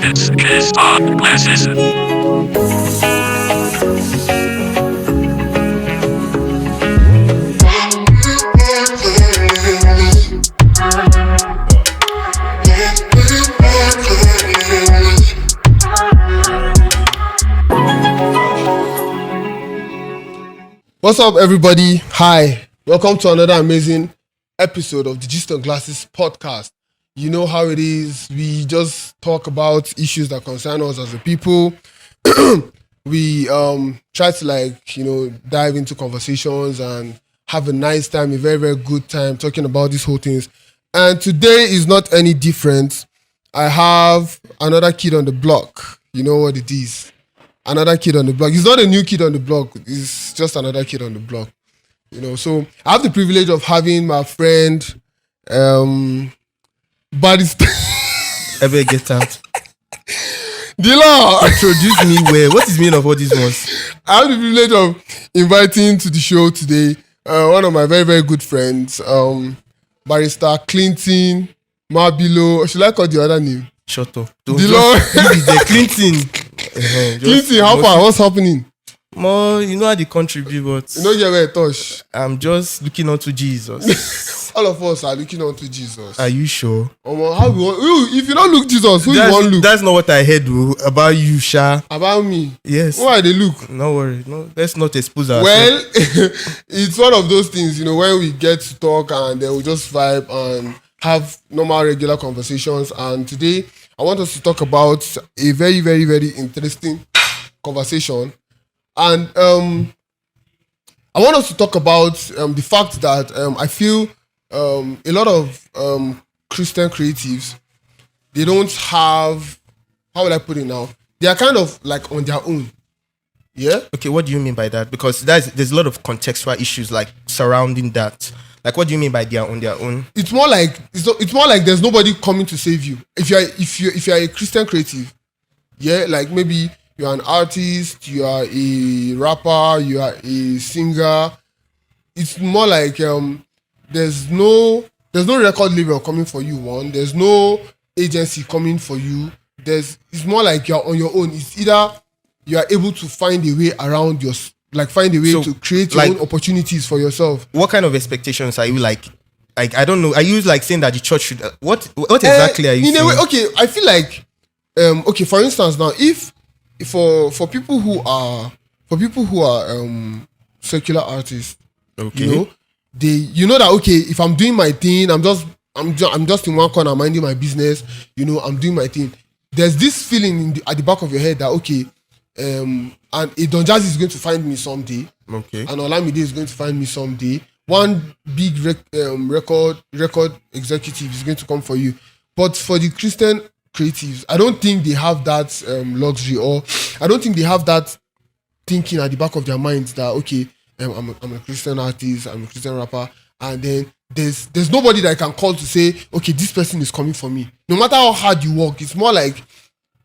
This is on glasses. What's up, everybody? Hi, welcome to another amazing episode of the Gist on Glasses podcast. You know how it is. We just talk about issues that concern us as a people. We try to dive into conversations and have a nice time, a very, very good time talking about these whole things. And today is not any different. I have another kid on the block. You know what it is. Another kid on the block. He's not a new kid on the block. He's just another kid on the block. You know, so I have the privilege of having my friend, Barrister. Ever get out? Dila. Introduce me where? What is the meaning of all these ones? I have the privilege of inviting to the show today one of my very, very good friends, Barrister Clinton Mabilo. Should I call the other name? Shut up. Don't Dilo. leave it there. Clinton. Clinton, how far? What's happening? More, you know how the country be, but You know you were touch. I'm just looking on to Jesus. All of us are looking on to Jesus. Are you sure? How we want, if you don't look Jesus, who you want look? That's not what I heard about you, Sha. About me. Yes. Why they look? No worry. No, let's not expose ourselves. Well, it's one of those things, you know, when we get to talk and then we just vibe and have normal, regular conversations. And today, I want us to talk about a very, very, very interesting conversation. And I want us to talk about the fact that I feel a lot of Christian creatives, they don't have, how will I put it now? They are kind of like on their own. Yeah? Okay, what do you mean by that? Because there's a lot of contextual issues like surrounding that. Like, what do you mean by they are on their own? It's more like there's nobody coming to save you. If you're a Christian creative, yeah, like maybe you're an artist, you are a rapper, you are a singer. It's more like there's no record label coming for you. One, there's no agency coming for you. It's more like you're on your own. It's either you are able to find a way around find a way to create your own opportunities for yourself. What kind of expectations are you like I don't know. Are you like saying that the church should what exactly are you saying? In a way, okay, I feel like okay, for instance now, if for people who are secular artists, Okay. you know that okay, if I'm doing my thing, I'm just in one corner minding my business, you know, I'm doing my thing. There's this feeling at the back of your head that okay, and Don Jazzy is going to find me someday. Okay. And Olamide is going to find me someday. One big record executive is going to come for you. But for the Christian creatives, I don't think they have that luxury, or I don't think they have that thinking at the back of their minds that okay, I'm a Christian artist, I'm a Christian rapper, and then there's nobody that I can call to say okay, this person is coming for me. No matter how hard you work, it's more like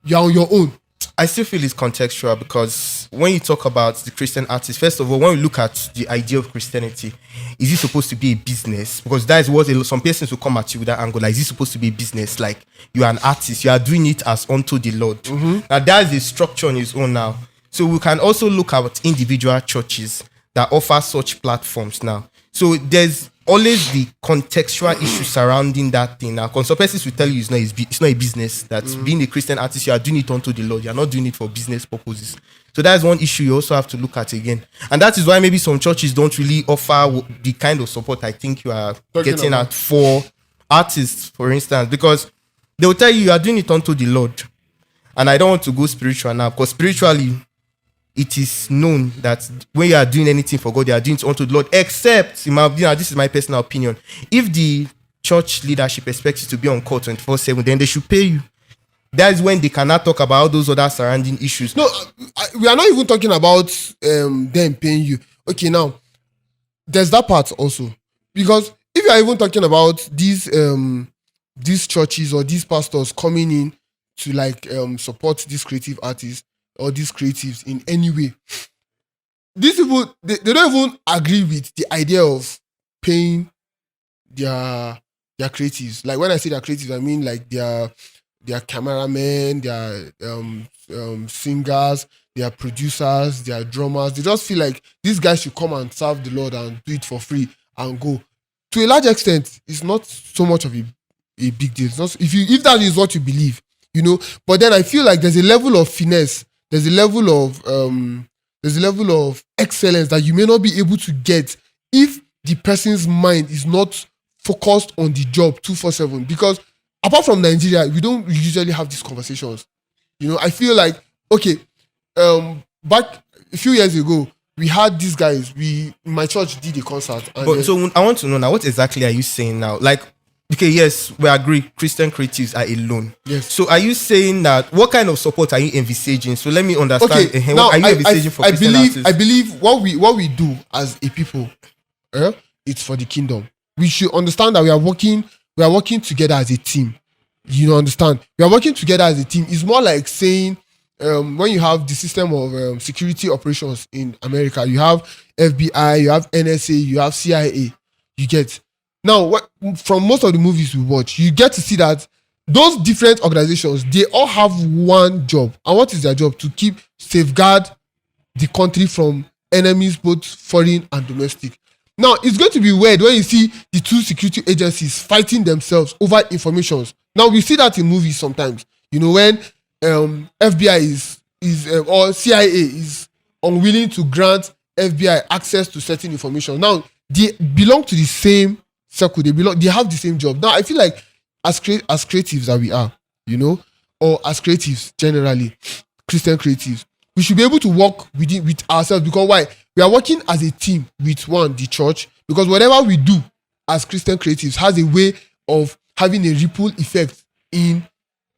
you're on your own. I still feel it's contextual because when you talk about the Christian artist, first of all, when we look at the idea of Christianity, is it supposed to be a business? Because that is what some persons will come at you with that angle. Like, is it supposed to be a business? Like, you are an artist, you are doing it as unto the Lord. Mm-hmm. Now, that is a structure on its own now. So we can also look at individual churches that offer such platforms now. So there's always the contextual issue surrounding that thing. Now, some persons will tell you it's not a business. That's being a Christian artist, you are doing it unto the Lord. You are not doing it for business purposes. So that's one issue you also have to look at again. And that is why maybe some churches don't really offer the kind of support I think you are getting at for artists, for instance, because they will tell you are doing it unto the Lord. And I don't want to go spiritual now, because spiritually, it is known that when you are doing anything for God, you are doing it unto the Lord, except, this is my personal opinion, if the church leadership expects you to be on call 24/7, then they should pay you. That is when they cannot talk about all those other surrounding issues. No, we are not even talking about them paying you. Okay, now, there's that part also. Because if you are even talking about these churches or these pastors coming in to support these creative artists, or these creatives in any way, these people they don't even agree with the idea of paying their creatives. Like when I say their creatives, I mean like their their cameramen, their singers, their producers, their drummers. They just feel like these guys should come and serve the Lord and do it for free and go. To a large extent, it's not so much of a big deal. It's not, if that is what you believe, But then I feel like there's a level of finesse, there's a level of excellence that you may not be able to get if the person's mind is not focused on the job 24/7. Because apart from Nigeria, we don't usually have these conversations. I feel like, okay, back a few years ago, we had these guys. My church did a concert. So I want to know now, what exactly are you saying now? Like, okay, yes, we agree, Christian creatives are alone. Yes. So are you saying that, what kind of support are you envisaging? So let me understand. Okay, now, what are you envisaging for Christian artists? I believe what we do as a people, it's for the kingdom. We should understand that we are working together as a team. Understand? We are working together as a team. It's more like saying, when you have the system of security operations in America, you have FBI, you have NSA, you have CIA. You get. Now, from most of the movies we watch, you get to see that those different organizations, they all have one job. And what is their job? To safeguard the country from enemies, both foreign and domestic. Now, it's going to be weird when you see the two security agencies fighting themselves over information. Now, we see that in movies sometimes. When FBI or CIA is unwilling to grant FBI access to certain information. Now, they belong to the same circle. They have the same job. Now, I feel like as creatives that we are, or as creatives generally, Christian creatives, we should be able to work with ourselves. Because why? We are working as a team with the church. Because whatever we do as Christian creatives has a way of having a ripple effect in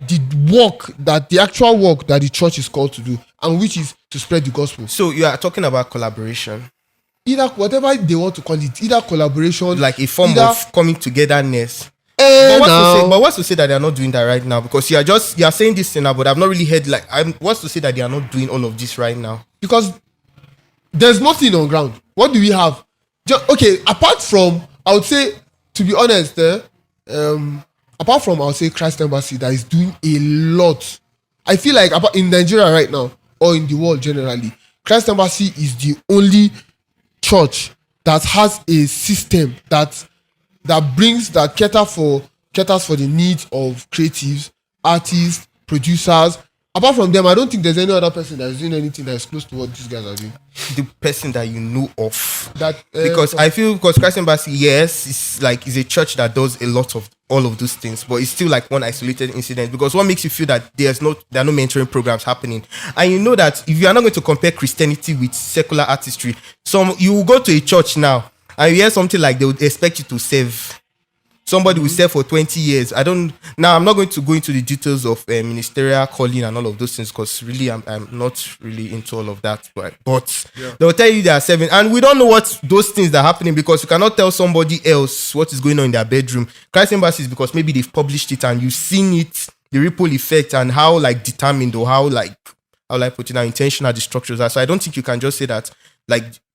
the actual work that the church is called to do, and which is to spread the gospel. So you are talking about collaboration. Either whatever they want to call it, either collaboration, like a form of coming togetherness. But what's to say that they are not doing that right now? Because you are saying this thing now, but I've not really heard what's to say that they are not doing all of this right now? Because there's nothing on ground. What do we have? Apart from, I would say, to be honest, apart from, I would say, Christ Embassy that is doing a lot. I feel like in Nigeria right now, or in the world generally, Christ Embassy is the only church that has a system that caters for the needs of creatives, artists, producers. Apart from them, I don't think there's any other person that is doing anything that is close to what these guys are doing. The person that you know of. Because I feel Christ Embassy, yes, it's a church that does a lot of all of those things, but it's still like one isolated incident. Because what makes you feel that there are no mentoring programs happening? And you know that if you are not going to compare Christianity with secular artistry, you will go to a church now and you hear something like they would expect you to serve. Somebody will serve for 20 years. I'm not going to go into the details of ministerial calling and all of those things, because really I'm not really into all of that. But they'll tell you they are serving. And we don't know what those things that are happening, because you cannot tell somebody else what is going on in their bedroom. Christ Embassy is because maybe they've published it and you've seen it, the ripple effect, and how determined or how put it, how intentional the structures are. So I don't think you can just say that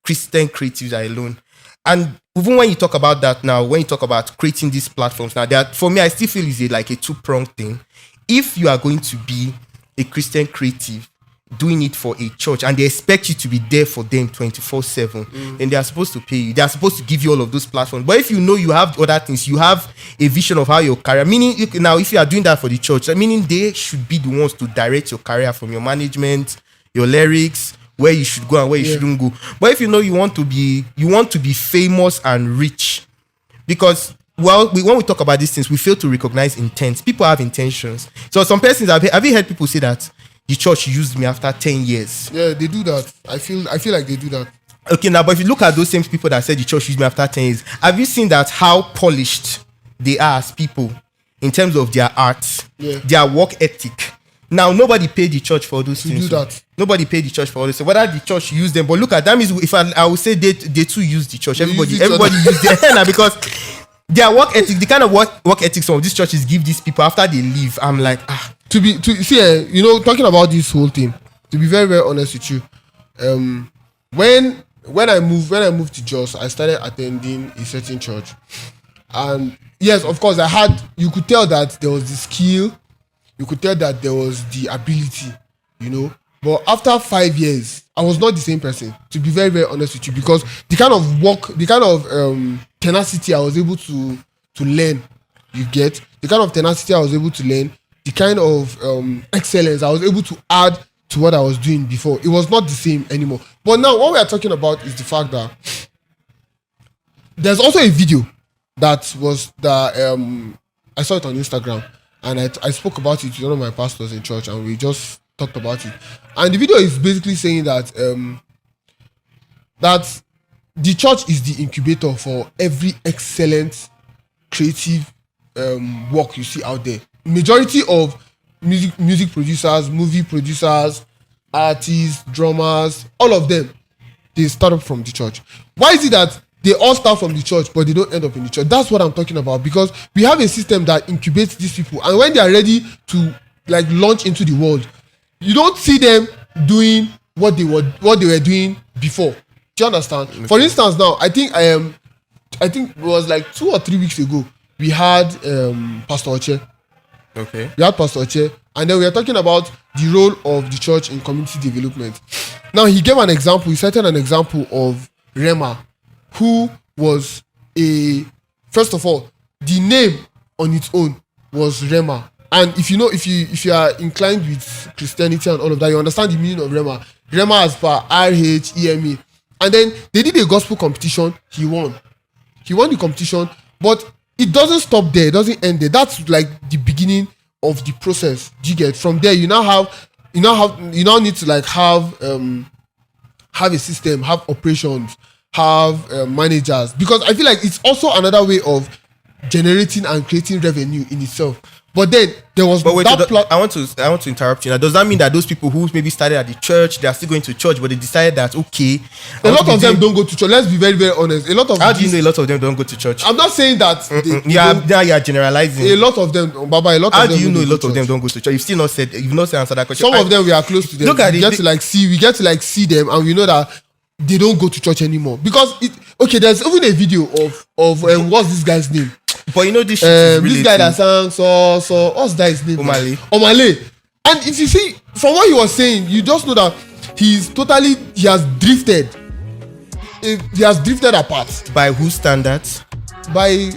Christian creatives are alone. And even when you talk about that now, when you talk about creating these platforms now, for me, I still feel it's a two-pronged thing. If you are going to be a Christian creative doing it for a church and they expect you to be there for them 24/7, then they are supposed to pay you. They are supposed to give you all of those platforms. But if you know you have other things, you have a vision of how your career, meaning now if you are doing that for the church, meaning they should be the ones to direct your career, from your management, your lyrics, where you should go and where you shouldn't go. But if you know you want to be famous and rich, because when we talk about these things, we fail to recognize intent. People have intentions. So some persons have you heard people say that the church used me after 10 years? Yeah, they do that. I feel like they do that. Okay, now, but if you look at those same people that said the church used me after 10 years, have you seen that how polished they are as people in terms of their art, their work ethic? Now, nobody paid the church for those things. Do that. Nobody paid the church for all this. So whether the church used them, but look at that means if I would say they too use the church. Everybody used them now, because their work ethic, the kind of work ethics some of these churches give these people after they leave. I'm like, talking about this whole thing. To be very, very honest with you, when I moved to Jos, I started attending a certain church, and yes, of course, you could tell that there was the skill. you could tell that there was the ability, you know. But after 5 years, I was not the same person, to be very, very honest with you, because the kind of work, the kind of tenacity I was able to learn, you get, the kind of tenacity I was able to learn, the kind of excellence I was able to add to what I was doing before, it was not the same anymore. But now what we are talking about is the fact that there's also a video that was that I saw it on Instagram, and I spoke about it to one of my pastors in church, and we just talked about it. And the video is basically saying that that the church is the incubator for every excellent creative work you see out there. Majority of music producers, movie producers, artists, drummers, all of them, they start up from the church. Why is it that they all start from the church but they don't end up in the church? That's what I'm talking about, because we have a system that incubates these people, and when they are ready to like launch into the world, you don't see them doing what they were doing before. Do you understand? Okay. For instance, now I think it was like 2 or 3 weeks ago we had Pastor Oche. Okay. We had Pastor Oche, and then we were talking about the role of the church in community development. Now he gave an example. He cited an example of Rema, who was first of all, the name on its own was Rema. And if you are inclined with Christianity and all of that, you understand the meaning of Rema. Rema as per RHEMA. And then they did a gospel competition. He won the competition, but it doesn't stop there. It doesn't end there. That's like the beginning of the process. Do you get? From there, you now need to like have a system, have operations, have managers, because I feel like it's also another way of generating and creating revenue in itself. But then there was I want to interrupt you. Now, does that mean that those people who maybe started at the church, they are still going to church, but they decided that okay, a lot of them don't go to church? Let's be very, very honest. How do you know a lot of them don't go to church? I'm not saying that. Now you are generalizing. A lot of them, Baba. How do you know a lot of them don't go to church? You've not answered that question. Some of them we are close to them. We get to see them, and we know that they don't go to church anymore, because there's even a video of what's this guy's name? But you know this guy that sang so what's that his name? Omale. And if you see from what he was saying, you just know that he has drifted. He has drifted apart. By whose standards? By